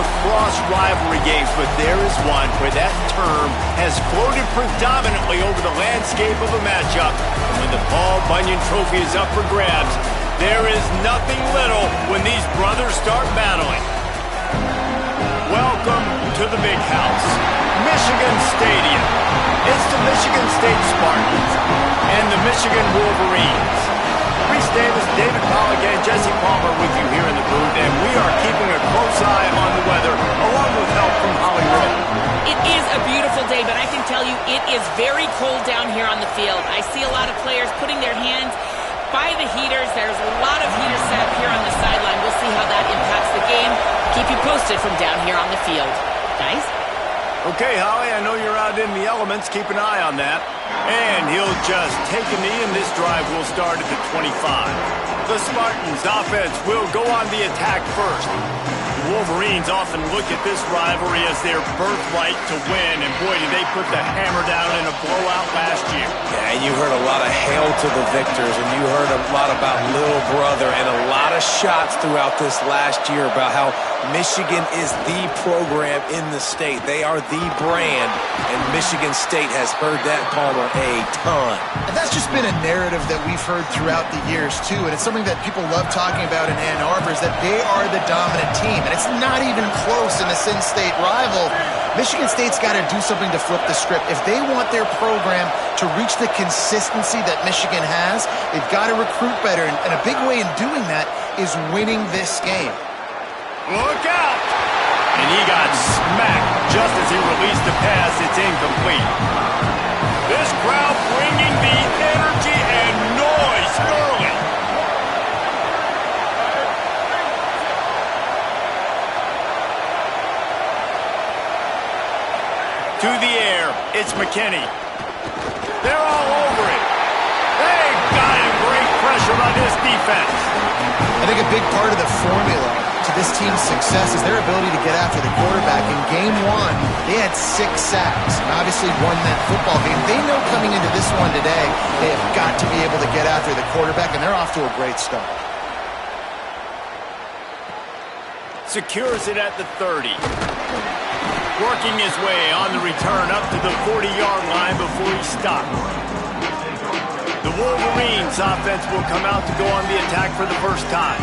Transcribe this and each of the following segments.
across rivalry games, but there is one where that term has floated predominantly over the landscape of a matchup. And when the Paul Bunyan Trophy is up for grabs, there is nothing little when these brothers start battling. Welcome to the big house, Michigan Stadium. It's the Michigan State Spartans and the Michigan Wolverines. Reese Davis, David Pollack, and Jesse Palmer with you here in the booth, and we are keeping a close eye on the weather, along with help from Holly Rowe. It is a beautiful day, but I can tell you it is very cold down here on the field. I see a lot of players putting their hands by the heaters. There's a lot of heaters set up here on the sideline. We'll see how that impacts the game. Keep you posted from down here on the field. Guys? Okay, Holly, I know you're out in the elements. Keep an eye on that. And he'll just take a knee, and this drive will start at the 25. The Spartans' offense will go on the attack first. The Wolverines often look at this rivalry as their birthright to win, and boy, did they put the hammer down in a blowout last year. Yeah, and you heard a lot of hail to the victors, and you heard a lot about little brother, and a lot of shots throughout this last year about how Michigan is the program in the state. They are the brand, and Michigan State has heard that, Palmer, a ton. And that's just been a narrative that we've heard throughout the years, too, and it's something that people love talking about in Ann Arbor, is that they are the dominant team, and it's not even close in this in-state rival. Michigan State's got to do something to flip the script. If they want their program to reach the consistency that Michigan has, they've got to recruit better, and a big way in doing that is winning this game. Look out! And he got smacked just as he released the pass. It's incomplete. This crowd bringing the energy and noise early. To the air, it's McKinney. They're all over it. They've got him. Great pressure on this defense. I think a big part of the formula to this team's success is their ability to get after the quarterback. In game one, they had 6 sacks and obviously won that football game. They know coming into this one today, they have got to be able to get after the quarterback, and they're off to a great start. Secures it at the 30. Working his way on the return up to the 40-yard line before he stopped. The Wolverines' offense will come out to go on the attack for the first time.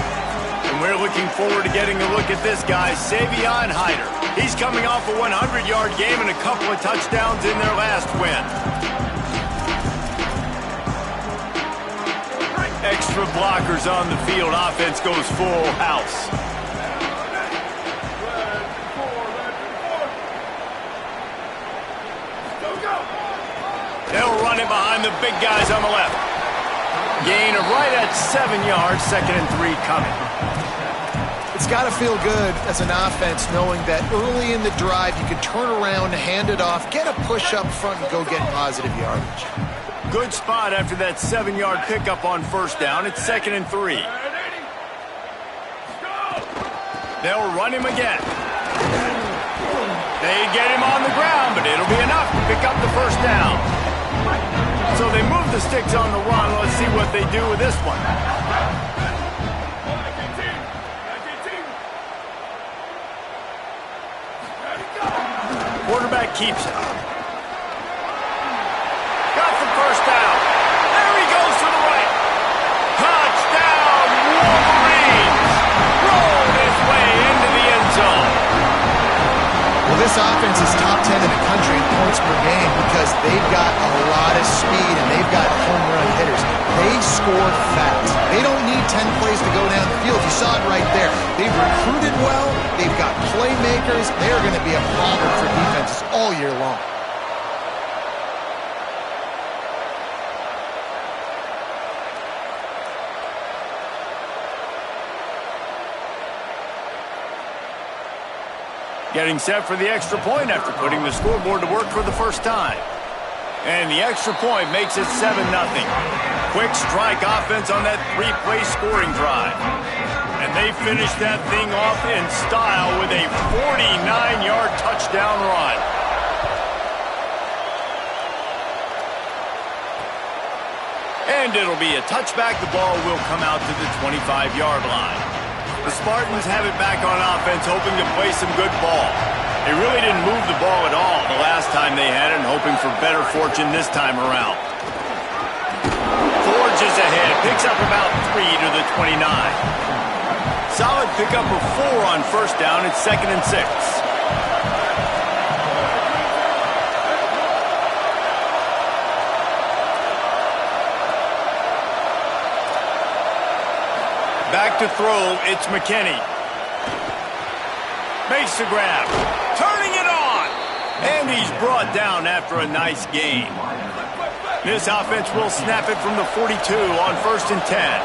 And we're looking forward to getting a look at this guy, Savion Hyder. He's coming off a 100-yard game and a couple of touchdowns in their last win. Extra blockers on the field. Offense goes full house. They'll run it behind the big guys on the left. Gain of right at 7 yards, 2nd and 3 coming. It's got to feel good as an offense knowing that early in the drive you can turn around, hand it off, get a push up front, and go get positive yardage. Good spot after that 7-yard pickup on first down. It's 2nd and 3. They'll run him again. They get him on the ground, but it'll be enough to pick up the first down. So they move the sticks on the run. Let's see what they do with this one. Quarterback keeps it. Got the first down. There he goes to the right. Touchdown, Wolverines! Rolled his way into the end zone. Well, this offense is top 10 in the country in points per game because they've got a lot of speed and they've got home run hitters. They score fast. They don't need 10 plays to go down the field. You saw it right there. They've recruited well. They've got playmakers. They're going to be a problem for defenses all year long. Getting set for the extra point after putting the scoreboard to work for the first time. And the extra point makes it 7-0. Quick strike offense on that 3-play scoring drive. And they finish that thing off in style with a 49-yard touchdown run. And it'll be a touchback. The ball will come out to the 25-yard line. The Spartans have it back on offense, hoping to play some good ball. They really didn't move the ball at all the last time they had it, and hoping for better fortune this time around. Forges ahead, picks up about 3 to the 29. Solid pickup of 4 on first down. It's 2nd and 6. Back to throw, it's McKinney. Makes the grab, turning it on, and he's brought down after a nice gain. This offense will snap it from the 42 on 1st and 10.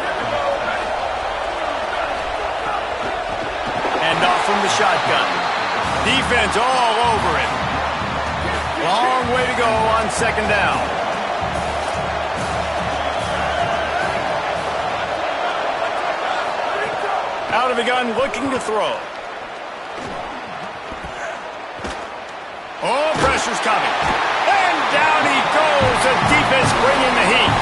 And off from the shotgun. Defense all over it. Long way to go on 2nd down. Out of the gun, looking to throw. Oh, pressure's coming. And down he goes. The defense bringing the heat.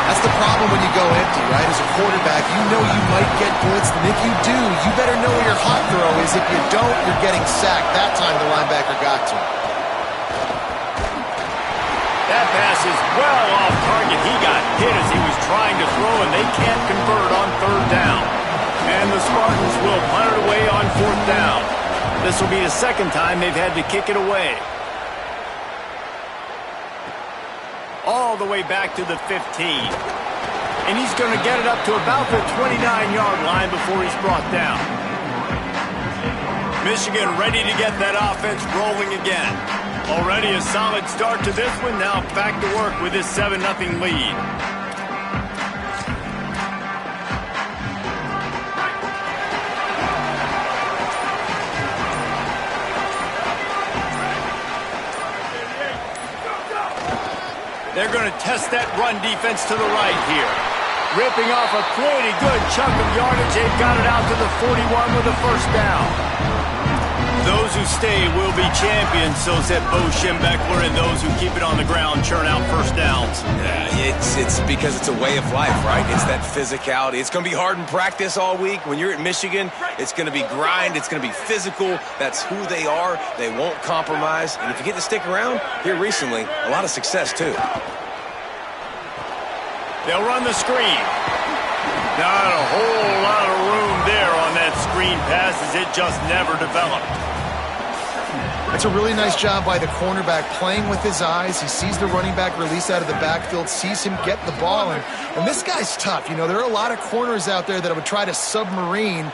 That's the problem when you go empty, right? As a quarterback, you know you might get blitzed, and if you do, you better know where your hot throw is. If you don't, you're getting sacked. That time the linebacker got to him. That pass is well off target. He got hit as he was trying to throw, and they can't convert on 3rd down. And the Spartans will punt it away on 4th down. This will be the 2nd time they've had to kick it away. All the way back to the 15. And he's going to get it up to about the 29-yard line before he's brought down. Michigan ready to get that offense rolling again. Already a solid start to this one. Now back to work with his 7-0 lead. They're going to test that run defense to the right here. Ripping off a pretty good chunk of yardage. They've got it out to the 41 with a 1st down. Those who stay will be champions, so said Bo Schembechler, and those who keep it on the ground churn out 1st downs. Yeah, it's because it's a way of life, right? It's that physicality. It's going to be hard in practice all week. When you're at Michigan, it's going to be grind. It's going to be physical. That's who they are. They won't compromise. And if you get to stick around, here recently, a lot of success, too. They'll run the screen. Not a whole lot of room there on that screen pass as it just never developed. It's a really nice job by the cornerback playing with his eyes. He sees the running back release out of the backfield, sees him get the ball, and this guy's tough. You know, there are a lot of corners out there that would try to submarine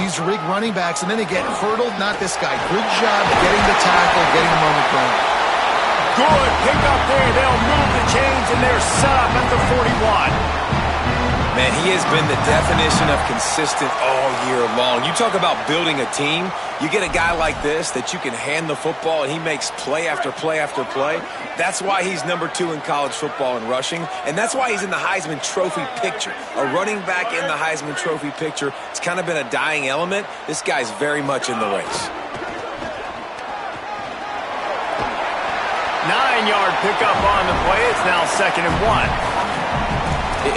these rig running backs, and then they get hurdled. Not this guy. Good job getting the tackle, getting him on the ground. Good pick up there. They'll move the chains, and they're set up at the 41. Man, he has been the definition of consistent all year long. You talk about building a team. You get a guy like this that you can hand the football, and he makes play after play after play. That's why he's number 2 in college football in rushing, and that's why he's in the Heisman Trophy picture. A running back in the Heisman Trophy picture. It's kind of been a dying element. This guy's very much in the race. 9-yard pickup on the play. It's now 2nd and 1.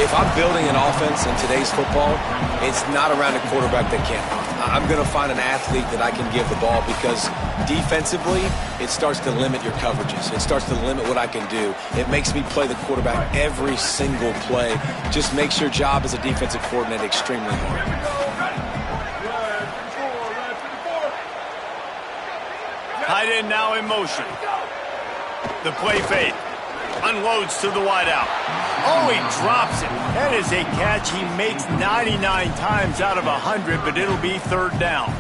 If I'm building an offense in today's football, it's not around a quarterback that can't run. I'm going to find an athlete that I can give the ball because defensively, it starts to limit your coverages. It starts to limit what I can do. It makes me play the quarterback every single play. Just makes your job as a defensive coordinator extremely hard. Tight end now in motion. The play fake. Unloads to the wideout. Oh, he drops it. That is a catch he makes 99 times out of 100, but it'll be 3rd down.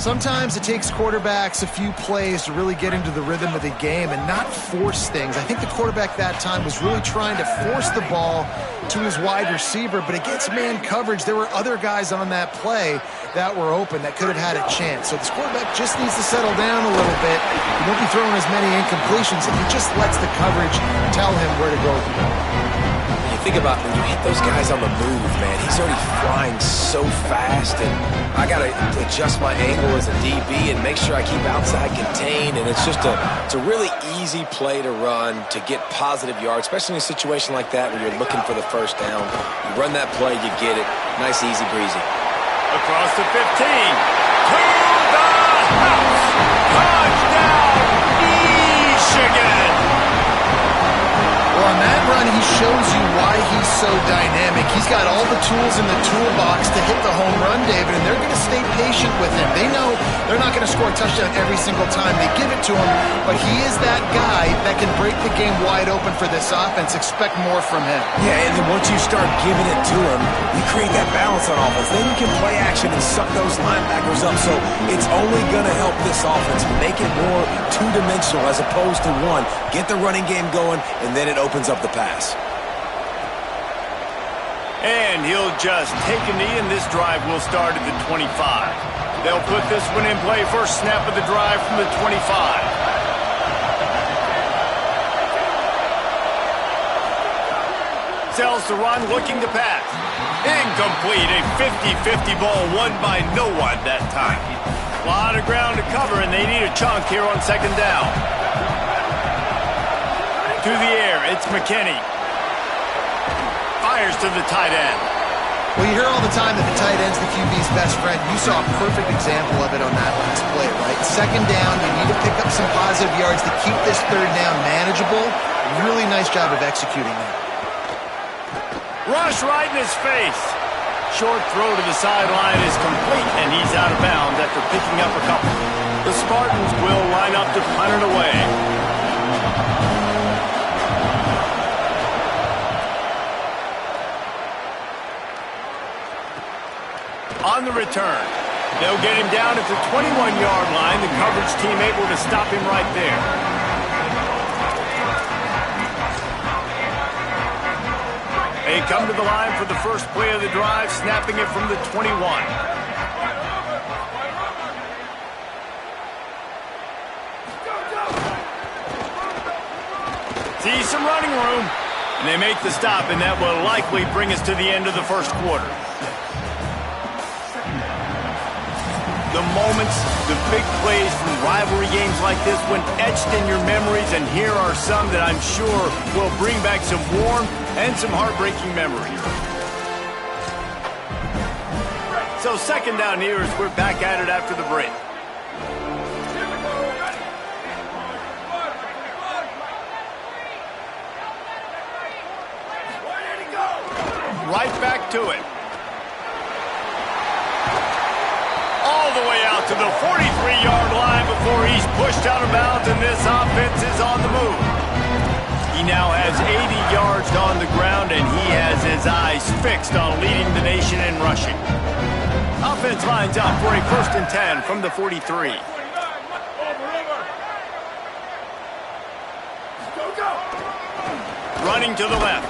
Sometimes it takes quarterbacks a few plays to really get into the rhythm of the game and not force things. I think the quarterback that time was really trying to force the ball to his wide receiver, but against man coverage, there were other guys on that play that were open that could have had a chance. So this quarterback just needs to settle down a little bit. He won't be throwing as many incompletions if he just lets the coverage tell him where to go with the ball. Think about when you hit those guys on the move, man. He's already flying so fast, and I got to adjust my angle as a DB and make sure I keep outside contained, and it's a really easy play to run to get positive yards, especially in a situation like that where you're looking for the 1st down. You run that play, you get it. Nice, easy breezy. Across the 15. To the house. Touchdown, Michigan. Well, on that run, he shows you why he's so dynamic. He's got all the tools in the toolbox to hit the home run, David, and they're going to stay patient with him. They know they're not going to score a touchdown every single time they give it to him, but he is that guy that can break the game wide open for this offense. Expect more from him. Yeah, and then once you start giving it to him, you create that balance on offense. Then you can play action and suck those linebackers up. So it's only going to help this offense make it more two-dimensional as opposed to one. Get the running game going, and then it opens up the pass. And he'll just take a knee, and this drive will start at the 25. They'll put this one in play. First snap of the drive from the 25. Sells the run, looking to pass. Incomplete, a 50-50 ball won by no one that time. A lot of ground to cover, and they need a chunk here on second down. To the air, it's McKinney. Fires to the tight end. Well, you hear all the time that the tight end's the QB's best friend. You saw a perfect example of it on that last play, right? Second down, you need to pick up some positive yards to keep this third down manageable. Really nice job of executing that. Rush right in his face. Short throw to the sideline is complete, and he's out of bounds after picking up a couple. The Spartans will line up to punt it away. On the return, they'll get him down at the 21-yard line. The coverage team able to stop him right there. They come to the line for the first play of the drive, snapping it from the 21. See some running room, and they make the stop, and that will likely bring us to the end of the first quarter. The moments, the big plays from rivalry games like this went etched in your memories, and here are some that I'm sure will bring back some warm and some heartbreaking memories. So second down here as we're back at it after the break. Right back to it. All the way out to the 43-yard line before he's pushed out of bounds, and this offense is on the move. He now has 80 yards on the ground, and he has his eyes fixed on leading the nation in rushing. Offense lines up for a 1st and 10 from the 43. Running to the left.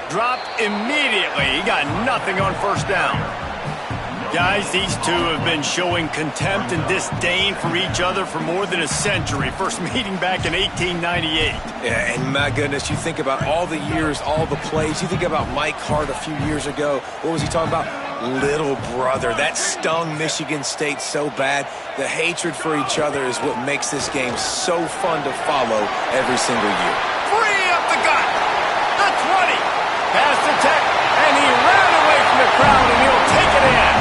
Dropped immediately. He got nothing on first down. Guys, these two have been showing contempt and disdain for each other for more than a century. First meeting back in 1898. Yeah, and my goodness, you think about all the years, all the plays. You think about Mike Hart a few years ago. What was he talking about? Little brother. That stung Michigan State so bad. The hatred for each other is what makes this game so fun to follow every single year. Free up the gut. The 20. Pass the tech, and he ran away from the crowd, and he'll take it in.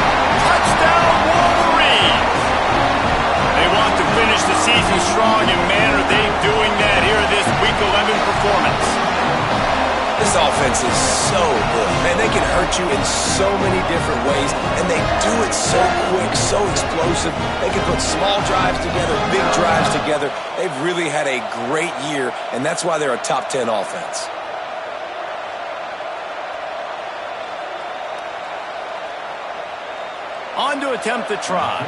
Touchdown, Wolverines! They want to finish the season strong, and man, are they doing that here in this Week 11 performance. This offense is so good. Man, they can hurt you in so many different ways, and they do it so quick, so explosive. They can put small drives together, big drives together. They've really had a great year, and that's why they're a top 10 offense. On to attempt the try.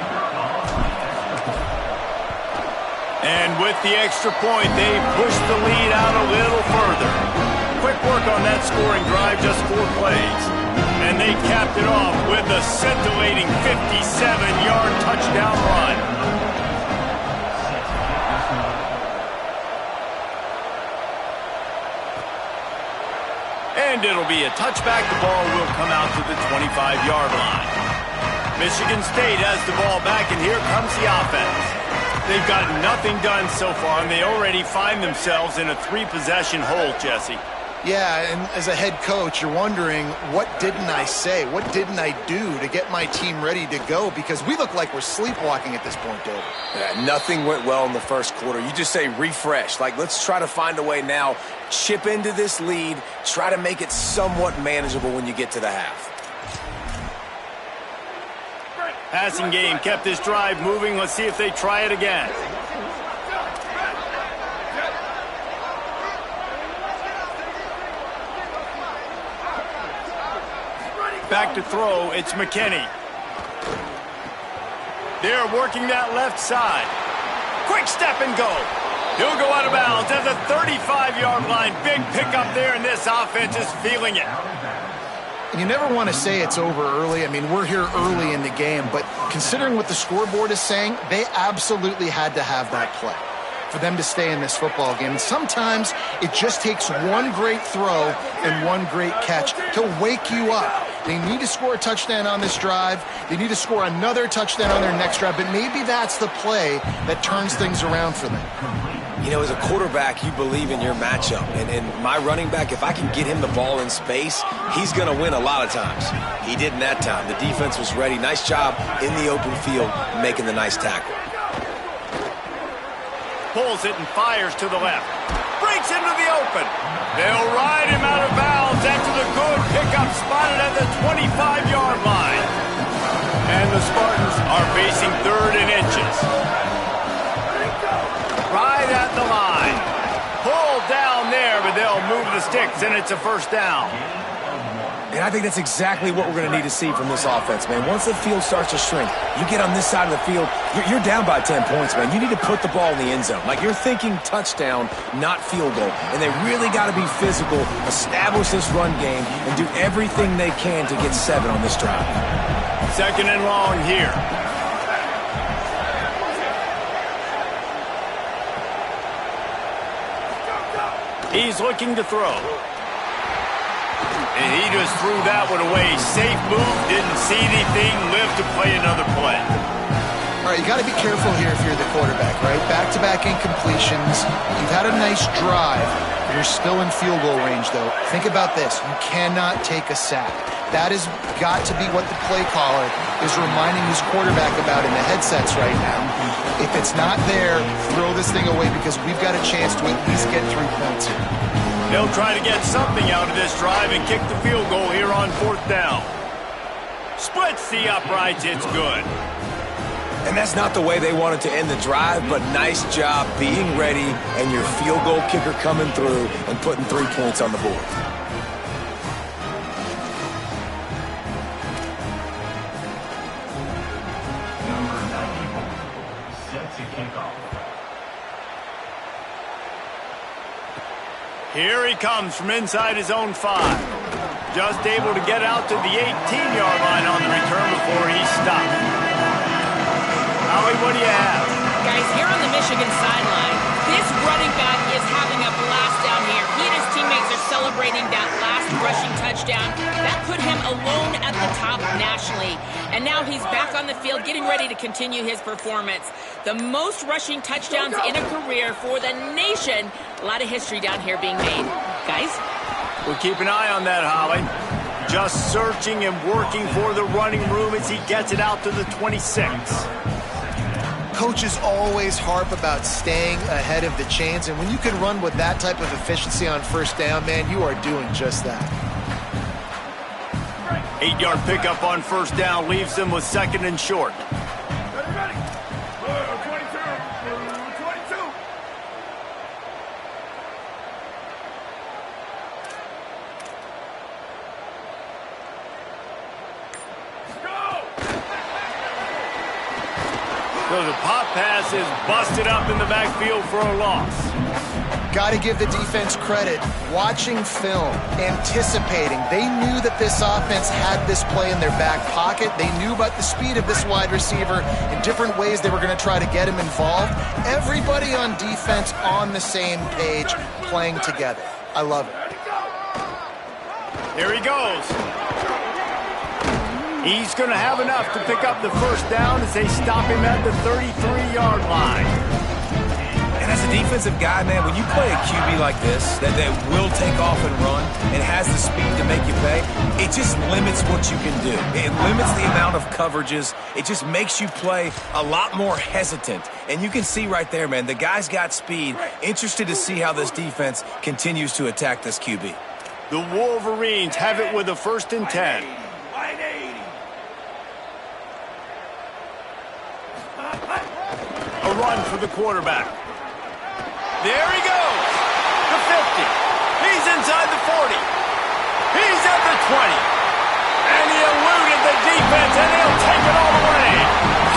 And with the extra point, they push the lead out a little further. Quick work on that scoring drive, just 4 plays. And they capped it off with a scintillating 57-yard touchdown run. And it'll be a touchback. The ball will come out to the 25-yard line. Michigan State has the ball back, and here comes the offense. They've got nothing done so far, and they already find themselves in a 3-possession hole, Jesse. Yeah, and as a head coach, you're wondering, what didn't I say? What didn't I do to get my team ready to go? Because we look like we're sleepwalking at this point, David. Yeah, nothing went well in the first quarter. You just say refresh. Like, let's try to find a way now, chip into this lead, try to make it somewhat manageable when you get to the half. Passing game kept this drive moving. Let's see if they try it again. Back to throw, it's McKinney. They're working that left side. Quick step and go. He'll go out of bounds at the 35-yard line. Big pickup there, and this offense is feeling it. You never want to say it's over early. I mean, we're here early in the game, but considering what the scoreboard is saying, they absolutely had to have that play for them to stay in this football game. And sometimes it just takes one great throw and one great catch to wake you up. They need to score a touchdown on this drive. They need to score another touchdown on their next drive, but maybe that's the play that turns things around for them. You know, as a quarterback, you believe in your matchup. And my running back, if I can get him the ball in space, he's going to win a lot of times. He did in that time. The defense was ready. Nice job in the open field making the nice tackle. Pulls it and fires to the left. Breaks into the open. They'll ride him out of bounds after the good pickup spotted at the 25-yard line. And the Spartans are facing 3rd and inches. Right at the line. Pulled down there, but they'll move the sticks, and it's a first down. And I think that's exactly what we're going to need to see from this offense, man. Once the field starts to shrink, you get on this side of the field, you're down by 10 points, man. You need to put the ball in the end zone. Like, you're thinking touchdown, not field goal. And they really got to be physical, establish this run game, and do everything they can to get 7 on this drive. 2nd and long here. He's looking to throw. And he just threw that one away. Safe move, didn't see anything, lived to play another play. All right, you got to be careful here if you're the quarterback, right? Back-to-back incompletions. You've had a nice drive. You're still in field goal range, though. Think about this. You cannot take a sack. That has got to be what the play caller is reminding his quarterback about in the headsets right now. If it's not there, throw this thing away because we've got a chance to at least get 3 points here. They'll try to get something out of this drive and kick the field goal here on 4th down. Splits the uprights, it's good. And that's not the way they wanted to end the drive, but nice job being ready and your field goal kicker coming through and putting 3 points on the board. Here he comes from inside his own 5. Just able to get out to the 18-yard line on the return before he stopped. Howie, what do you have? Guys, here on the Michigan sideline, this running back is having a blast down here. He and his teammates are celebrating that last rushing touchdown. That put him alone at the top nationally. And now he's back on the field getting ready to continue his performance. The most rushing touchdowns in a career for the nation. A lot of history down here being made. Guys? We'll keep an eye on that, Holly. Just searching and working for the running room as he gets it out to the 26. Coaches always harp about staying ahead of the chains, and when you can run with that type of efficiency on 1st down, man, you are doing just that. 8-yard pickup on 1st down leaves them with 2nd and short. So the pop pass is busted up in the backfield for a loss. Got to give the defense credit. Watching film, anticipating. They knew that this offense had this play in their back pocket. They knew about the speed of this wide receiver in different ways they were going to try to get him involved. Everybody on defense on the same page, playing together. I love it. Here he goes. He's going to have enough to pick up the 1st down as they stop him at the 33-yard line. And As a defensive guy, man, when you play a QB like this that will take off and run and has the speed to make you pay, it just limits what you can do. It limits the amount of coverages. It just makes you play a lot more hesitant. And you can see right there, man, the guy's got speed. Interested to see how this defense continues to attack this QB. The Wolverines have it with a 1st and 10. A run for the quarterback. There he goes. The 50. He's inside the 40. He's at the 20. And he eluded the defense, and he'll take it all the way.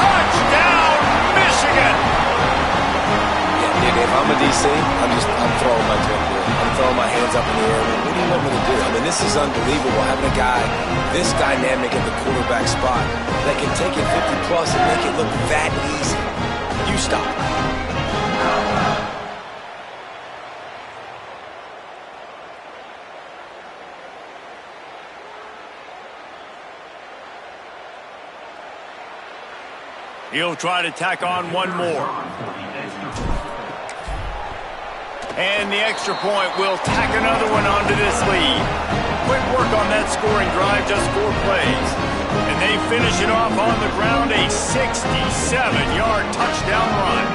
Touchdown, Michigan. Yeah, if I'm a DC, I'm throwing my I'm throwing my hands up in the air. What do you want me to do? I mean, this is unbelievable, having a guy this dynamic at the quarterback spot that can take it 50-plus and make it look that easy. You stop. He'll try to tack on one more. And the extra point will tack another one onto this lead. Quick work on that scoring drive, just 4 plays. And they finish it off on the ground, a 67-yard touchdown run.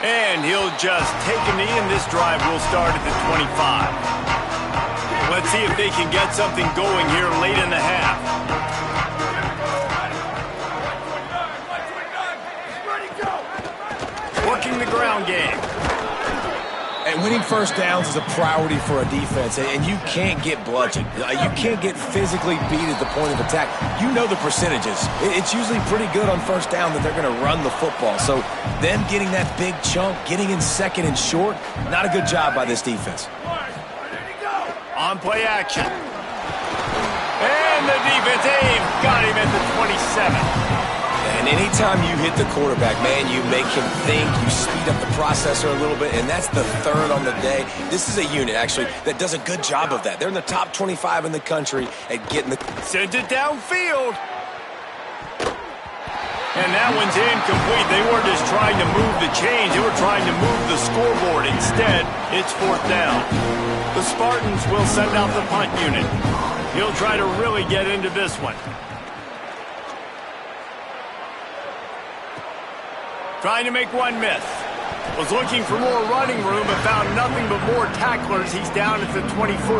And he'll just take a knee, and this drive will start at the 25. Let's see if they can get something going here late in the half. Working the ground game. And winning first downs is a priority for a defense, and you can't get bludgeoned. You can't get physically beat at the point of attack. You know the percentages. It's usually pretty good on first down that they're going to run the football. So them getting that big chunk, getting in second and short, not a good job by this defense. On play action. And the defense got him at the 27. And anytime you hit the quarterback, man, you make him think, you speed up the processor a little bit, and that's the 3rd on the day. This is a unit, actually, that does a good job of that. They're in the top 25 in the country at getting the... Sends it downfield. And that one's incomplete. They weren't just trying to move the chains. They were trying to move the scoreboard. Instead, it's 4th down. The Spartans will send out the punt unit. He'll try to really get into this one. Trying to make one miss. Was looking for more running room, but found nothing but more tacklers. He's down at the 24.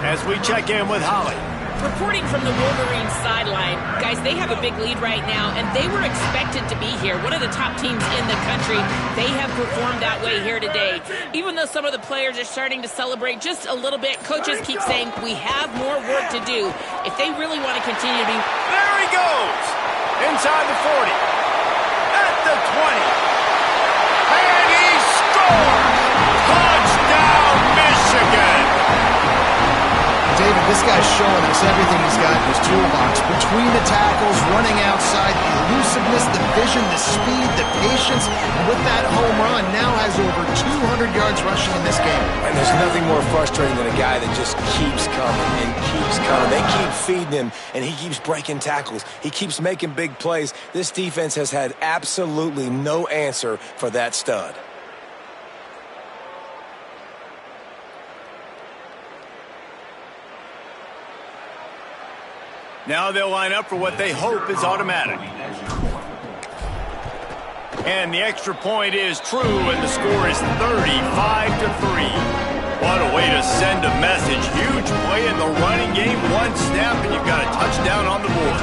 As we check in with Holly. Reporting from the Wolverines sideline, guys, they have a big lead right now, and they were expected to be here. One of the top teams in the country. They have performed that way here today. Even though some of the players are starting to celebrate just a little bit, coaches keep saying, we have more work to do. If they really want to continue to be... There he goes! Inside the 40. At the 20. And he scores! Touchdown, Michigan! David, this guy's showing us everything he's got in his toolbox. Between the tackles, running outside, the elusiveness, the vision, the speed, the patience. And with that home run, now has over 200 yards rushing in this game. And there's nothing more frustrating than a guy that just keeps coming and keeps coming. They keep feeding him, and he keeps breaking tackles. He keeps making big plays. This defense has had absolutely no answer for that stud. Now they'll line up for what they hope is automatic. And the extra point is true, and the score is 35-3. What a way to send a message. Huge play in the running game. One snap, and you've got a touchdown on the board.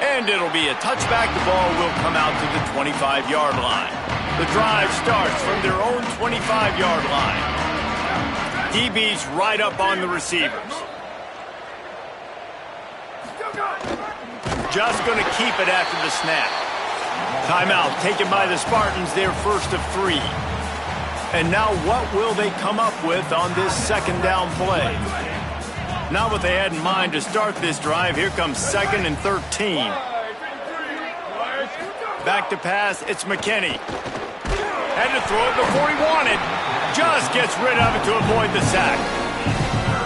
And it'll be a touchback. The ball will come out to the 25-yard line. The drive starts from their own 25-yard line. DB's right up on the receivers. Just going to keep it after the snap. Timeout taken by the Spartans, their first of 3. And now what will they come up with on this second down play? Not what they had in mind to start this drive. Here comes 2nd and 13. Back to pass, it's McKinney. Had to throw it before he wanted. Just gets rid of it to avoid the sack.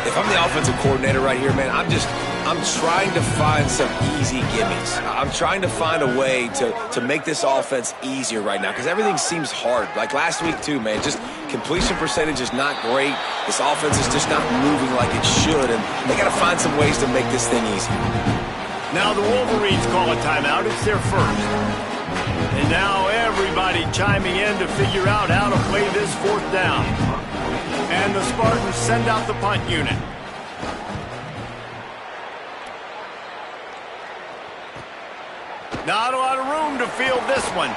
If I'm the offensive coordinator right here, man, I'm trying to find some easy gimmies. I'm trying to find a way to make this offense easier right now because everything seems hard. Like last week too, man, just completion percentage is not great. This offense is just not moving like it should, and they got to find some ways to make this thing easier. Now the Wolverines call a timeout. It's their first. And now everybody chiming in to figure out how to play this fourth down. And the Spartans send out the punt unit. Not a lot of room to field this one.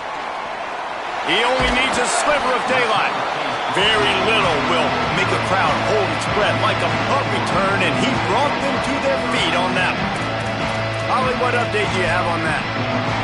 He only needs a sliver of daylight. Very little will make a crowd hold its breath like a punt return, and he brought them to their feet on that one. Holly, what update do you have on that?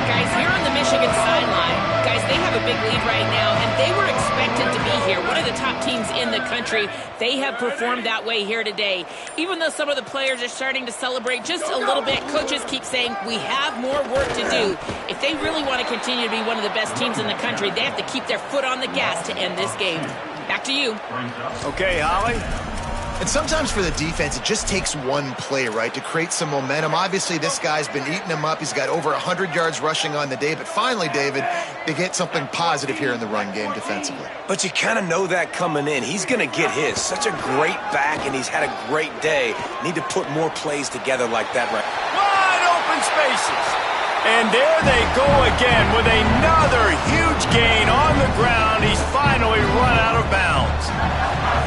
Guys, here on the Michigan sideline, guys, they have a big lead right now, and they were expected to be here. One of the top teams in the country. They have performed that way here today. Even though some of the players are starting to celebrate just a little bit, coaches keep saying, we have more work to do. If they really want to continue to be one of the best teams in the country, they have to keep their foot on the gas to end this game. Back to you. Okay, Holly. And sometimes for the defense, it just takes one play, right, to create some momentum. Obviously, this guy's been eating them up. He's got over 100 yards rushing on the day. But finally, David, they get something positive here in the run game defensively. But you kind of know that coming in. He's going to get his. Such a great back, and he's had a great day. Need to put more plays together like that right. Wide open spaces. And there they go again with another huge gain on the ground. He's finally run out of bounds.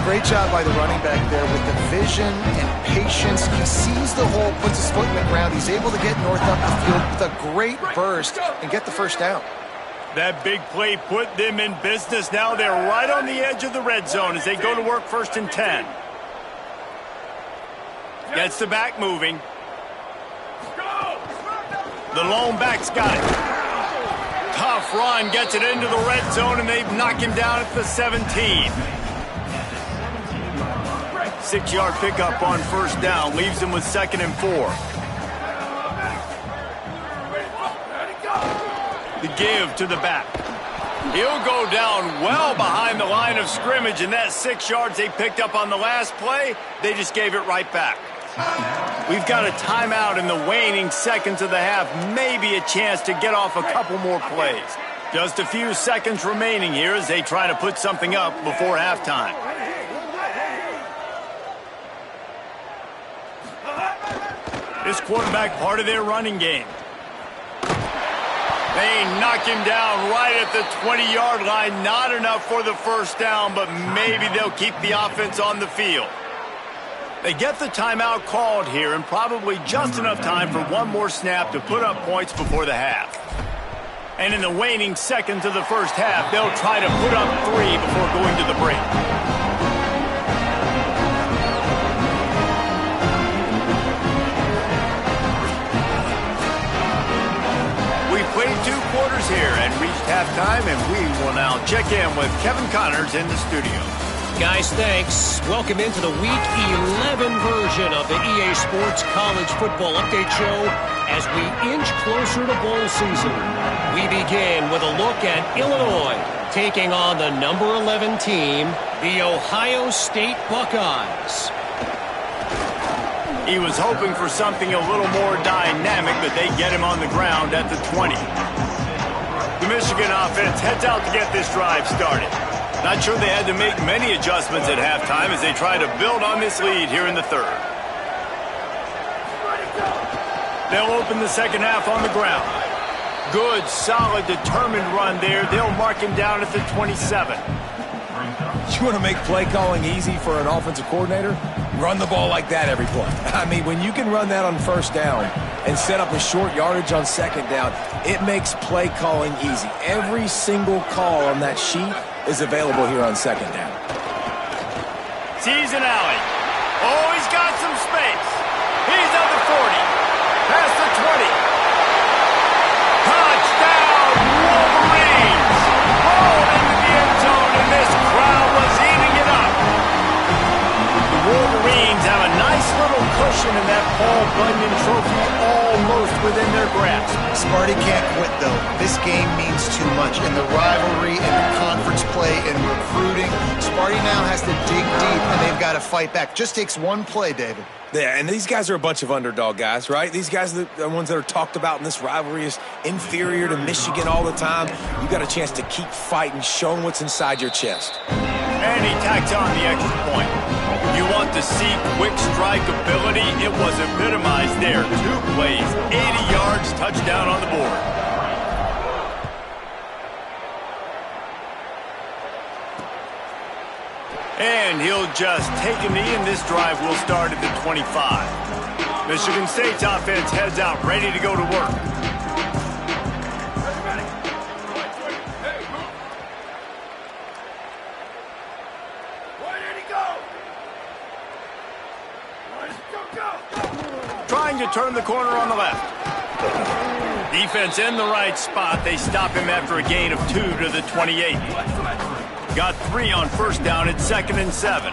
Great job by the running back there with the vision and patience. He sees the hole, puts his foot in the ground. He's able to get north up the field with a great burst and get the first down. That big play put them in business. Now they're right on the edge of the red zone as they go to work 1st and 10. Gets the back moving. The lone back's got it. Tough run, gets it into the red zone, and they've knocked him down at the 17. 6-yard pickup on 1st down, leaves him with 2nd and 4. The give to the back. He'll go down well behind the line of scrimmage, and that 6 yards they picked up on the last play, they just gave it right back. We've got a timeout in the waning seconds of the half, maybe a chance to get off a couple more plays. Just a few seconds remaining here as they try to put something up before halftime. This quarterback part of their running game. They knock him down right at the 20-yard line. Not enough for the 1st down, but maybe they'll keep the offense on the field. They get the timeout called here, and probably just enough time for one more snap to put up points before the half. And in the waning seconds of the 1st half, they'll try to put up 3 before going to the break. We've played 2 quarters here and reached halftime, and we will now check in with Kevin Connors in the studio. Guys, thanks. Welcome into the Week 11 version of the EA Sports College Football Update Show as we inch closer to bowl season. We begin with a look at Illinois taking on the number 11 team, the Ohio State Buckeyes. He was hoping for something a little more dynamic, but they get him on the ground at the 20. The Michigan offense heads out to get this drive started. Not sure they had to make many adjustments at halftime as they try to build on this lead here in the 3rd. They'll open the 2nd half on the ground. Good, solid, determined run there. They'll mark him down at the 27. You want to make play calling easy for an offensive coordinator? Run the ball like that every play. I mean, when you can run that on 1st down and set up a short yardage on 2nd down, it makes play calling easy. Every single call on that sheet is available here on 2nd down. Sees an alley. Oh, he's got some space. He's at the 40. Past the 20. Touchdown, Wolverines! Rolled into the end zone, and this crowd was eating it up. The Wolverines have a nice little cushion position and that Paul Bunyan trophy almost within their grasp. Sparty can't quit, though. This game means too much. In the rivalry, in the conference play, in recruiting, Sparty now has to dig deep, and they've got to fight back. Just takes one play, David. Yeah, and these guys are a bunch of underdog guys, right? These guys are the ones that are talked about in this rivalry as inferior to Michigan all the time. You got a chance to keep fighting, showing what's inside your chest. And he tacks on the extra point. You want to see quick strike ability? It was epitomized there. 2 plays, 80 yards, touchdown on the board. And he'll just take a knee, and this drive will start at the 25. Michigan State's offense heads out, ready to go to work. Trying to turn the corner on the left. Defense in the right spot. They stop him after a gain of 2 to the 28. Got 3 on first down. It's 2nd and 7.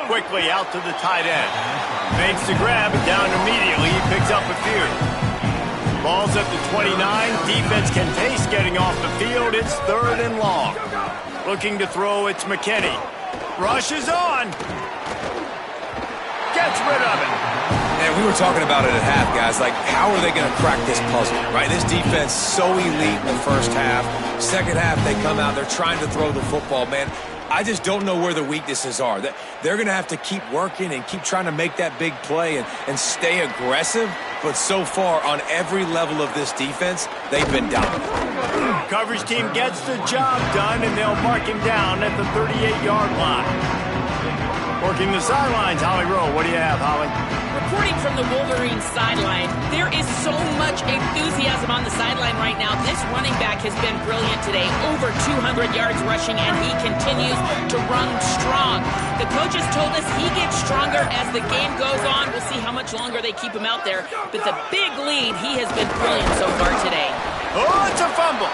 Quickly out to the tight end. Makes the grab and down immediately. He picks up a few. Ball's at the 29. Defense can taste getting off the field. It's 3rd and long. Looking to throw, it's McKinney. Rushes on. Gets rid of it. And we were talking about it at half, guys. Like, how are they going to crack this puzzle, right? This defense so elite in the first half. Second half, they come out. They're trying to throw the football, man. I just don't know where the weaknesses are. They're going to have to keep working and keep trying to make that big play and stay aggressive. But so far, on every level of this defense, they've been dominant. Coverage team gets the job done, and they'll mark him down at the 38-yard line. Working the sidelines, Holly Rowe. What do you have, Holly? Reporting from the Wolverines sideline, there is so much enthusiasm on the sideline right now. This running back has been brilliant today. Over 200 yards rushing, and he continues to run strong. The coaches told us he gets stronger as the game goes on. We'll see how much longer they keep him out there. But the big lead, he has been brilliant so far today. Oh, it's a fumble.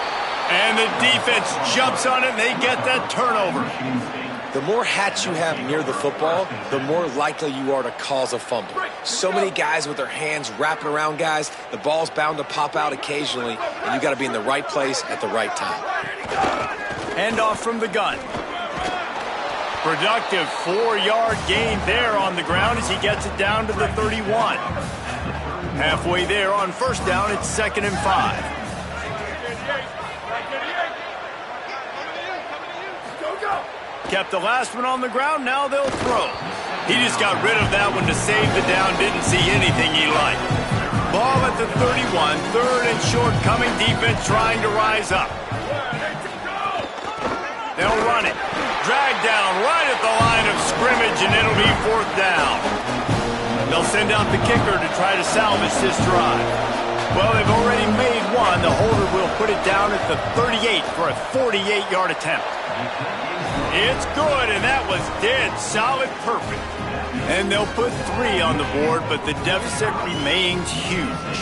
And the defense jumps on it, and they get that turnover. The more hats you have near the football, the more likely you are to cause a fumble. So many guys with their hands wrapping around guys, the ball's bound to pop out occasionally, and you got to be in the right place at the right time. Hand off from the gun. Productive 4-yard gain there on the ground as he gets it down to the 31. Halfway there on first down, it's 2nd and 5. Kept the last one on the ground, now they'll throw. He just got rid of that one to save the down, didn't see anything he liked. Ball at the 31, 3rd and short coming, defense trying to rise up. They'll run it. Drag down right at the line of scrimmage, and it'll be 4th down. They'll send out the kicker to try to salvage this drive. Well, they've already made one. The holder will put it down at the 38 for a 48-yard attempt. It's good, and that was dead solid perfect. And they'll put 3 on the board, but the deficit remains huge.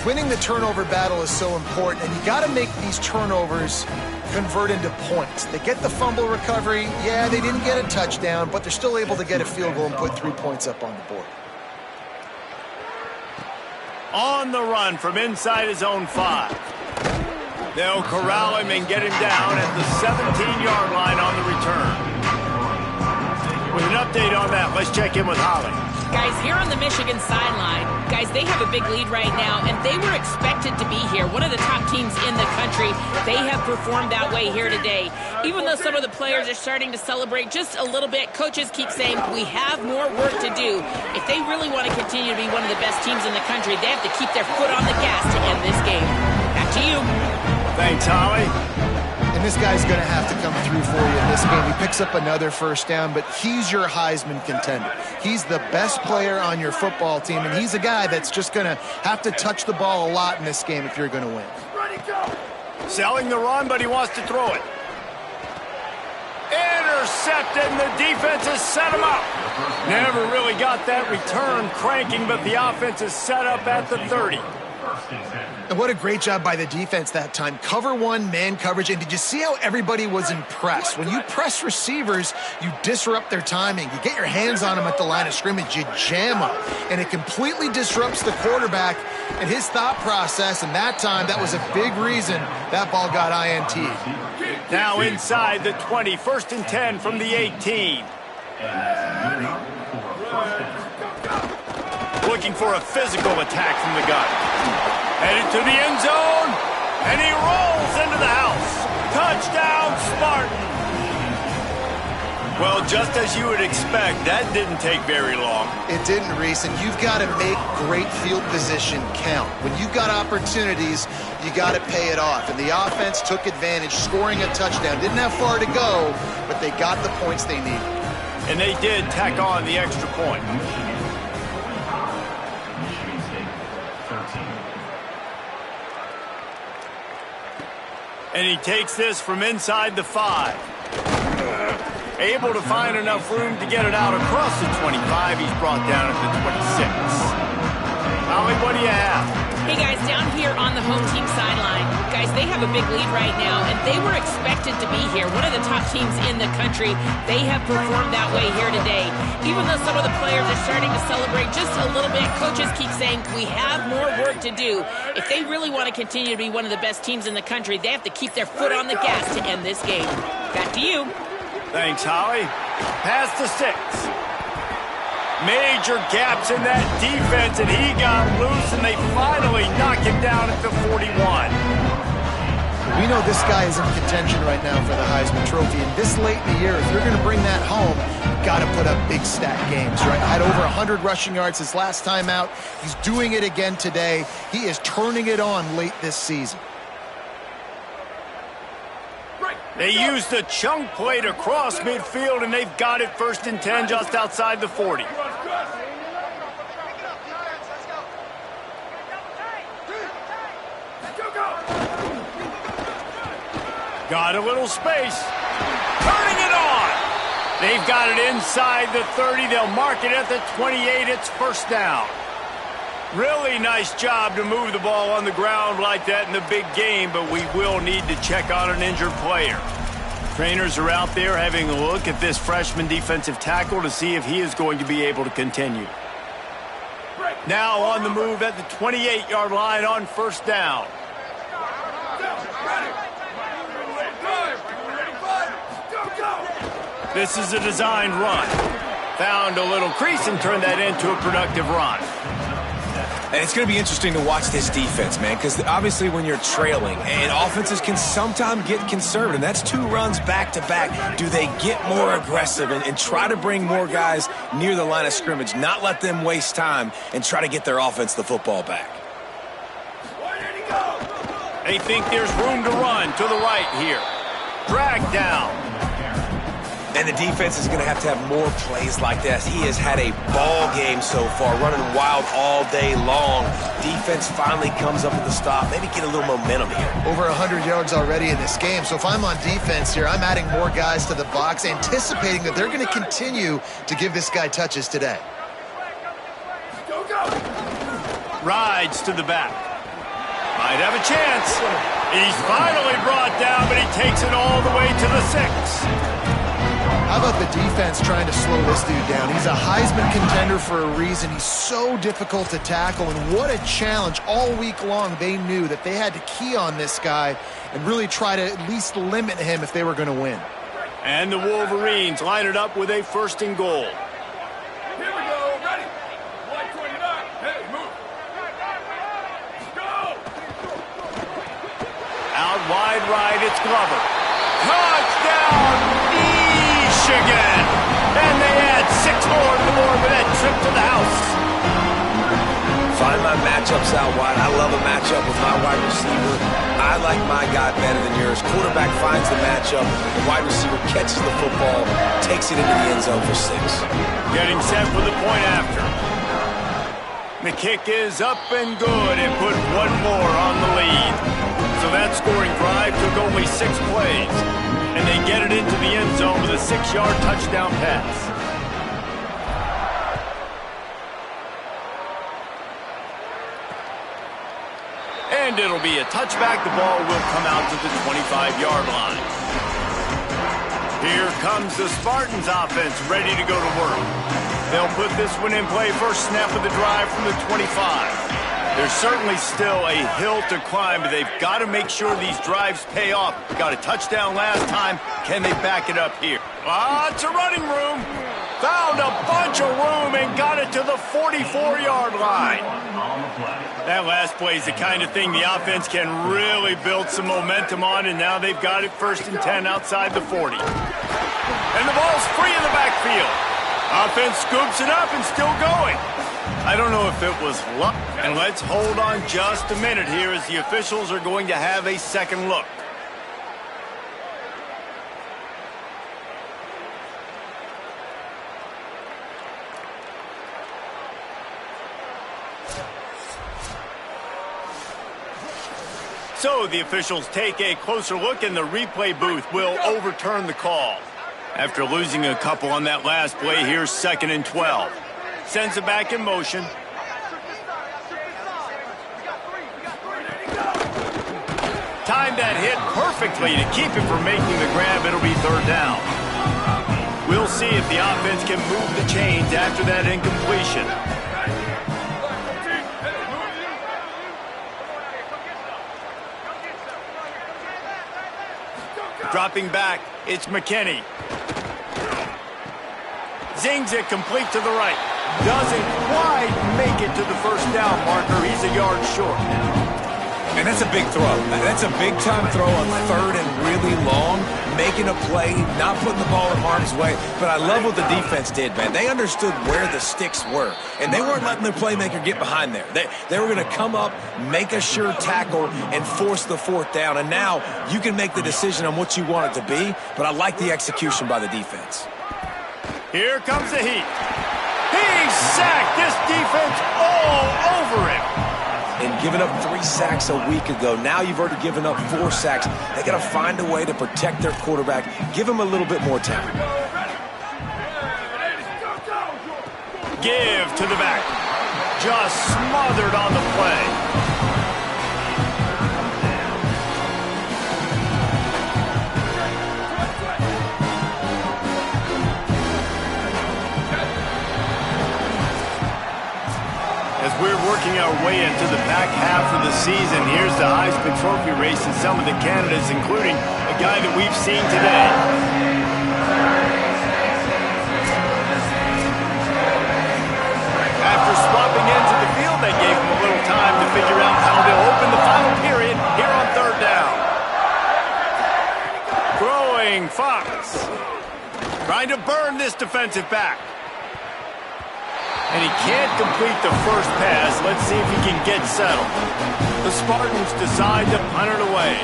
Winning the turnover battle is so important, and you got to make these turnovers convert into points. They get the fumble recovery. Yeah, they didn't get a touchdown, but they're still able to get a field goal and put 3 points up on the board. On the run from inside his own 5. They'll corral him and get him down at the 17-yard line on the return. With an update on that, let's check in with Holly. Guys, here on the Michigan sideline, guys, they have a big lead right now, and they were expected to be here. One of the top teams in the country. They have performed that way here today. Even though some of the players are starting to celebrate just a little bit, coaches keep saying we have more work to do. If they really want to continue to be one of the best teams in the country, they have to keep their foot on the gas to end this game. Back to you. Thanks, Holly. And this guy's going to have to come through for you in this game. He picks up another first down, but he's your Heisman contender. He's the best player on your football team, and he's a guy that's just going to have to touch the ball a lot in this game if you're going to win. Selling the run, but he wants to throw it. Intercepted, and the defense has set him up. Never really got that return cranking, but the offense is set up at the 30. And what a great job by the defense that time. Cover one, man coverage. And did you see how everybody was impressed? When you press receivers, you disrupt their timing. You get your hands on them at the line of scrimmage. You jam them. And it completely disrupts the quarterback and his thought process. And that time, that was a big reason that ball got INT. Now inside the 20, 1st and 10 from the 18. Looking for a physical attack from the gun. Headed to the end zone, and he rolls into the house. Touchdown, Spartan. Well, just as you would expect, that didn't take very long. It didn't, Reese, and you've got to make great field position count. When you've got opportunities, you got to pay it off. And the offense took advantage, scoring a touchdown. Didn't have far to go, but they got the points they needed. And they did tack on the extra point. And he takes this from inside the 5. Able to find enough room to get it out across the 25. He's brought down at the 26. Holly, what do you have? Hey, guys, down here on the home team sideline, guys, they have a big lead right now, and they were expected to be here. One of the top teams in the country. They have performed that way here today. Even though some of the players are starting to celebrate just a little bit, coaches keep saying we have more work to do. If they really want to continue to be one of the best teams in the country, they have to keep their foot on the gas to end this game. Back to you. Thanks, Holly. Pass to 6. Major gaps in that defense, and he got loose, and they finally knock him down at the 41. We know this guy is in contention right now for the Heisman Trophy, and this late in the year, if you're going to bring that home, you've got to put up big stat games, right? Had over 100 rushing yards his last time out. He's doing it again today. He is turning it on late this season. They used the chunk play to cross midfield, and they've got it 1st and 10 just outside the 40. Got a little space. Turning it on. They've got it inside the 30. They'll mark it at the 28. It's 1st down. Really nice job to move the ball on the ground like that in the big game, but we will need to check on an injured player. Trainers are out there having a look at this freshman defensive tackle to see if he is going to be able to continue. Now on the move at the 28-yard line on 1st down. This is a designed run. Found a little crease and turned that into a productive run. And it's going to be interesting to watch this defense, man, because obviously when you're trailing, and offenses can sometimes get conservative. That's 2 runs back-to-back. Do they get more aggressive and try to bring more guys near the line of scrimmage, not let them waste time, and try to get their offense the football back? They think there's room to run to the right here. Drag down. And the defense is going to have more plays like this. He has had a ball game so far, running wild all day long. Defense finally comes up with a stop. Maybe get a little momentum here. Over 100 yards already in this game. So if I'm on defense here, I'm adding more guys to the box, anticipating that they're going to continue to give this guy touches today. Rides to the back. Might have a chance. He's finally brought down, but he takes it all the way to the 6. How about the defense trying to slow this dude down? He's a Heisman contender for a reason. He's so difficult to tackle, and what a challenge. All week long, they knew that they had to key on this guy and really try to at least limit him if they were going to win. And the Wolverines line it up with a 1st and goal. Here we go, ready. 129. Hey, move. Go! Out wide right, it's Glover. Touchdown! Michigan! And they add 6 more to the board with that trip to the house. Find my matchups out wide. I love a matchup with my wide receiver. I like my guy better than yours. Quarterback finds the matchup. The wide receiver catches the football, takes it into the end zone for 6. Getting set for the point after. The kick is up and good and put 1 more on the lead. So that scoring drive took only 6 plays. And they get it into the end zone with a 6-yard touchdown pass. And it'll be a touchback. The ball will come out to the 25-yard line. Here comes the Spartans offense, ready to go to work. They'll put this one in play first snap of the drive from the 25. There's certainly still a hill to climb, but they've got to make sure these drives pay off. Got a touchdown last time. Can they back it up here? Lots of running room. Found a bunch of room and got it to the 44-yard line. That last play is the kind of thing the offense can really build some momentum on, and now they've got it 1st and 10 outside the 40. And the ball's free in the backfield. Offense scoops it up and still going. I don't know if it was luck. And let's hold on just a minute here as the officials are going to have a second look. So the officials take a closer look, and the replay booth will overturn the call. After losing a couple on that last play, here's 2nd and 12. Sends it back in motion. Timed that hit perfectly to keep it from making the grab. It'll be 3rd down. We'll see if the offense can move the chains after that incompletion. Dropping back, it's McKinney. Zings it complete to the right. Doesn't quite make it to the 1st down marker. He's a yard short. And that's a big throw. That's a big-time throw on 3rd and really long, making a play, not putting the ball in harm's way. But I love what the defense did, man. They understood where the sticks were, and they weren't letting their playmaker get behind there. They were going to come up, make a sure tackle, and force the 4th down. And now you can make the decision on what you want it to be, but I like the execution by the defense. Here comes the heat. He's sacked. This defense all over him. And giving up 3 sacks a week ago, now you've already given up 4 sacks. They got to find a way to protect their quarterback. Give him a little bit more time. Give to the back. Just smothered on the play. As we're working our way into the back half of the season, here's the Heisman Trophy race and some of the candidates, including a guy that we've seen today. After swapping ends of the field, they gave him a little time to figure out how they'll open the final period here on 3rd down. Throwing Fox. Trying to burn this defensive back. And he can't complete the 1st pass. Let's see if he can get settled. The Spartans decide to punt it away.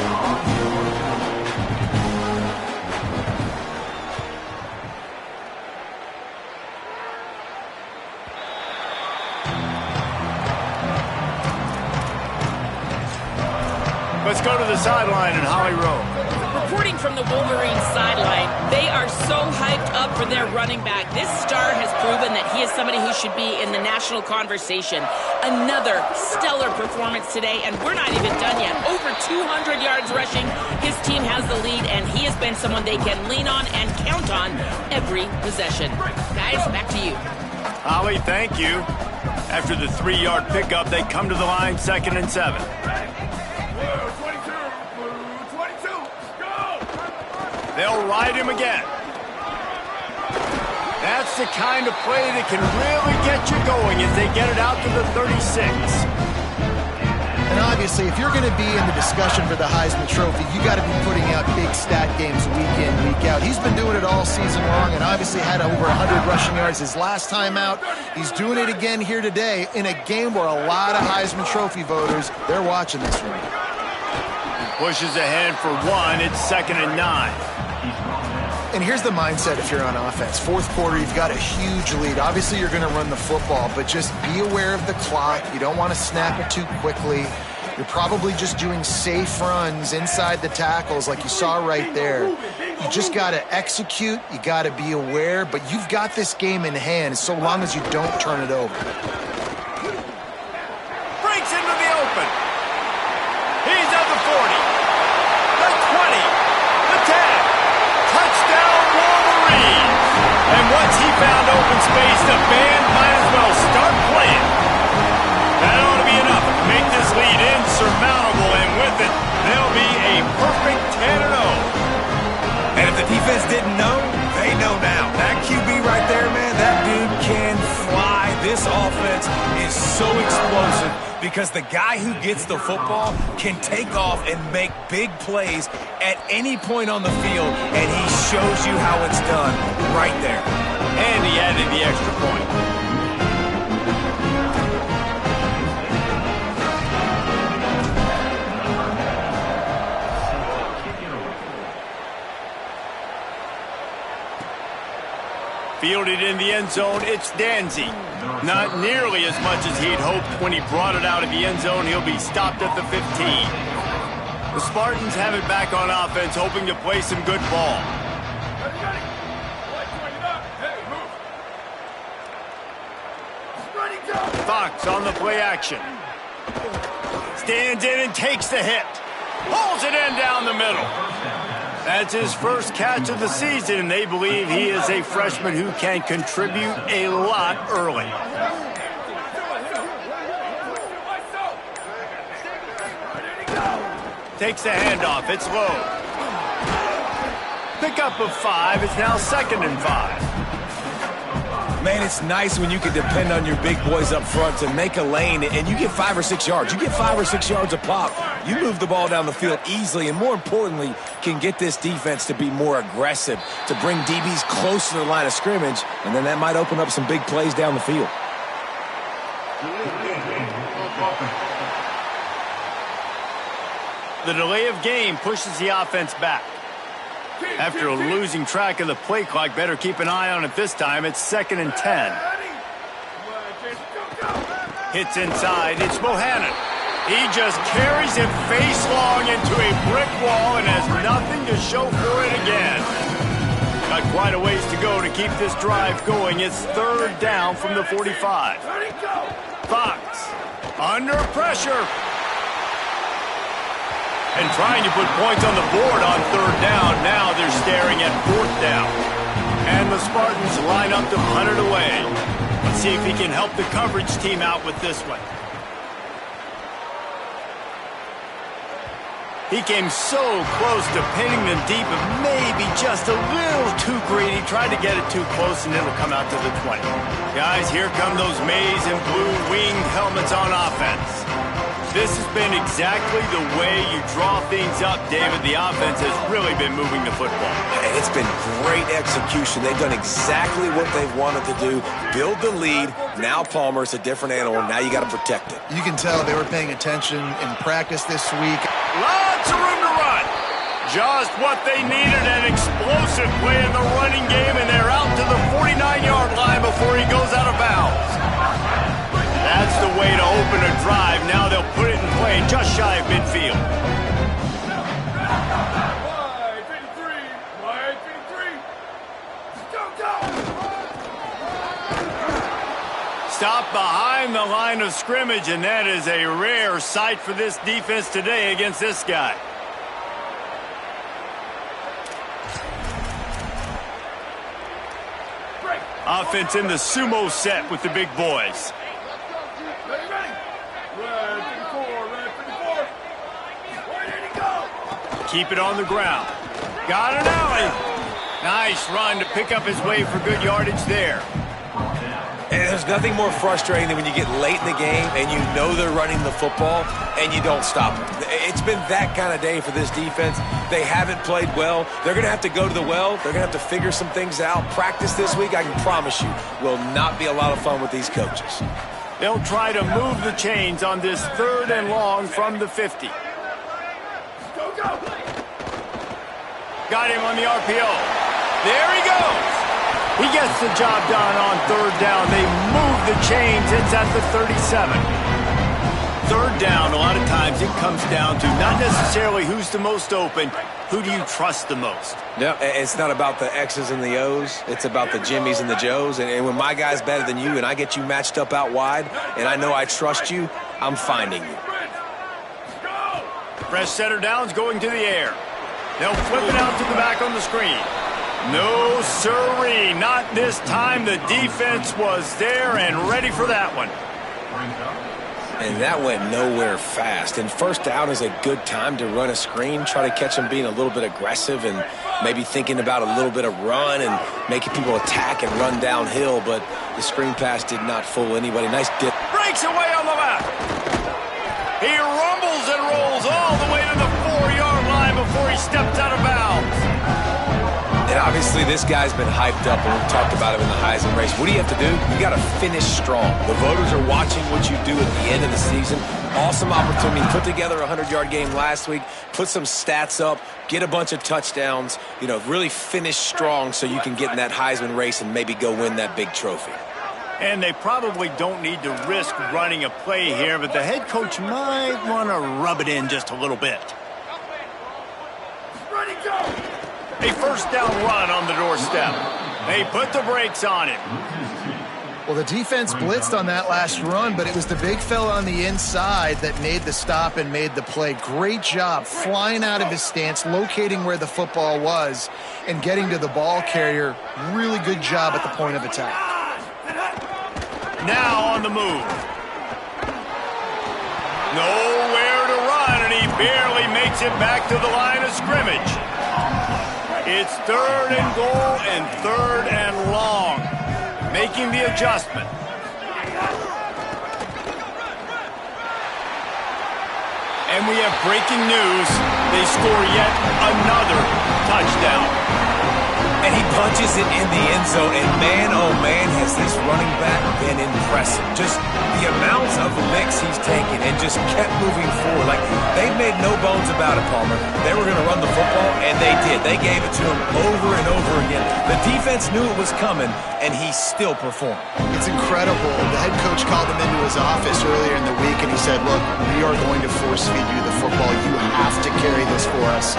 Let's go to the sideline in Holly Rowe. Reporting from the Wolverines sideline, they are so hyped up for their running back. This star has proven that he is somebody who should be in the national conversation. Another stellar performance today, and we're not even done yet. Over 200 yards rushing. His team has the lead, and he has been someone they can lean on and count on every possession. Guys, back to you. Holly, thank you. After the 3-yard pickup, they come to the line 2nd and 7. They'll ride him again. That's the kind of play that can really get you going as they get it out to the 36. And obviously, if you're going to be in the discussion for the Heisman Trophy, you got to be putting out big stat games week in, week out. He's been doing it all season long and obviously had over 100 rushing yards his last time out. He's doing it again here today in a game where a lot of Heisman Trophy voters, they're watching this one. Pushes ahead for 1. It's 2nd and 9. And here's the mindset if you're on offense. 4th quarter, you've got a huge lead. Obviously, you're going to run the football, but just be aware of the clock. You don't want to snap it too quickly. You're probably just doing safe runs inside the tackles like you saw right there. You just got to execute. You got to be aware, but you've got this game in hand so long as you don't turn it over. Breaks into the open. He's at the 40, the 20, the 10. Touchdown, Wolverines! And once he found open space, the band might as well start playing. That ought to be enough to make this lead insurmountable, and with it, they'll be a perfect 10-0. And if the defense didn't know, they know now. That QB right there, man, that dude can fly. This offense is so explosive because the guy who gets the football can take off and make big plays at any point on the field, and he shows you how it's done right there. And he added the extra point. Fielded in the end zone, it's Danzy. Not nearly as much as he'd hoped when he brought it out of the end zone. He'll be stopped at the 15. The Spartans have it back on offense, hoping to play some good ball. Fox on the play action. Stands in and takes the hit. Pulls it in down the middle. That's his first catch of the season, and they believe he is a freshman who can contribute a lot early. Takes the handoff. It's low. Pickup of 5. It's now 2nd and 5. Man, it's nice when you can depend on your big boys up front to make a lane, and you get 5 or 6 yards. You get 5 or 6 yards a pop. You move the ball down the field easily, and more importantly, can get this defense to be more aggressive, to bring DBs close to the line of scrimmage, and then that might open up some big plays down the field. The delay of game pushes the offense back. After losing track of the play clock, better keep an eye on it this time. It's 2nd and 10. Hits inside. It's Bohannon. He just carries it face long into a brick wall and has nothing to show for it again. Got quite a ways to go to keep this drive going. It's 3rd down from the 45. Fox under pressure. And trying to put points on the board on 3rd down. Now they're staring at 4th down. And the Spartans line up to punt it away. Let's see if he can help the coverage team out with this one. He came so close to pinning them deep, but maybe just a little too greedy. Tried to get it too close, and it'll come out to the 20. Guys, here come those maize and blue winged helmets on offense. This has been exactly the way you draw things up, David. The offense has really been moving the football. And it's been great execution. They've done exactly what they've wanted to do. Build the lead. Now Palmer's a different animal. Now you got to protect it. You can tell they were paying attention in practice this week. Lots of room to run. Just what they needed, an explosive play in the running game, and they're out to the 49-yard line before he goes out of bounds. That's the way to open a drive. Now they'll put it in play just shy of midfield. Stop behind the line of scrimmage, and that is a rare sight for this defense today against this guy. Offense in the sumo set with the big boys. Keep it on the ground. Got an alley. Nice run to pick up his way for good yardage there. And there's nothing more frustrating than when you get late in the game and you know they're running the football and you don't stop them. It's been that kind of day for this defense. They haven't played well. They're going to have to go to the well. They're going to have to figure some things out. Practice this week, I can promise you, will not be a lot of fun with these coaches. They'll try to move the chains on this 3rd and long from the 50. Got him on the RPO. There he goes. He gets the job done on 3rd down. They move the chains. It's at the 37. 3rd down, a lot of times it comes down to not necessarily who's the most open, who do you trust the most? Yeah, it's not about the X's and the O's. It's about the Jimmys and the Joes. And when my guy's better than you and I get you matched up out wide and I know I trust you, I'm finding you. Fresh setter down's going to the air. They'll flip it out to the back on the screen. No sirree, not this time. The defense was there and ready for that one. And that went nowhere fast. And first down is a good time to run a screen, try to catch them being a little bit aggressive and maybe thinking about a little bit of run and making people attack and run downhill. But the screen pass did not fool anybody. Nice dip. Breaks away on the left. He rumbles and rolls all the way to the 4-yard line before he steps out of bounds. And obviously this guy's been hyped up, and we've talked about him in the Heisman race. What do you have to do? You got to finish strong. The voters are watching what you do at the end of the season. Awesome opportunity. Put together a 100-yard game last week. Put some stats up. Get a bunch of touchdowns. Really finish strong so you can get in that Heisman race and maybe go win that big trophy. And they probably don't need to risk running a play here, but the head coach might want to rub it in just a little bit. Ready, go! A first down run on the doorstep. They put the brakes on him. Well, the defense blitzed on that last run, but it was the big fella on the inside that made the stop and made the play. Great job flying out of his stance, locating where the football was, and getting to the ball carrier. Really good job at the point of attack. Now on the move. Nowhere to run, and he barely makes it back to the line of scrimmage. It's 3rd and goal and 3rd and long. Making the adjustment. And we have breaking news. They score yet another touchdown. And he punches it in the end zone, and man, oh man, has this running back been impressive. Just the amounts of licks he's taken and just kept moving forward. Like, they made no bones about it, Palmer. They were going to run the football, and they did. They gave it to him over and over again. The defense knew it was coming, and he still performed. It's incredible. The head coach called him into his office earlier in the week, and he said, look, we are going to force feed you the football. You have to carry this for us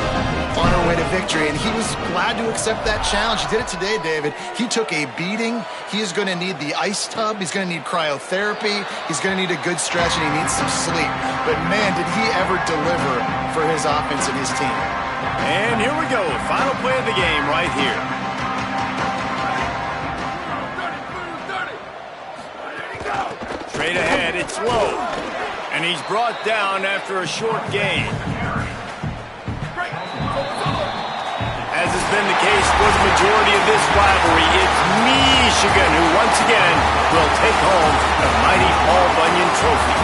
on our way to victory. And he was glad to accept that challenge. He did it today, David. He took a beating. He is going to need the ice tub. He's going to need cryotherapy. He's going to need a good stretch, and he needs some sleep. But, man, did he ever deliver for his offense and his team. And here we go. Final play of the game right here. Straight ahead, it's low. And he's brought down after a short gain. As has been the case for the majority of this rivalry, it's Michigan who once again will take home the mighty Paul Bunyan Trophy.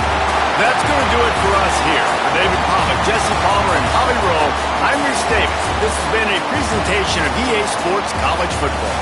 That's going to do it for us here. For David Palmer, Jesse Palmer, and Bobby Rowe, I'm Rich Davis. This has been a presentation of EA Sports College Football.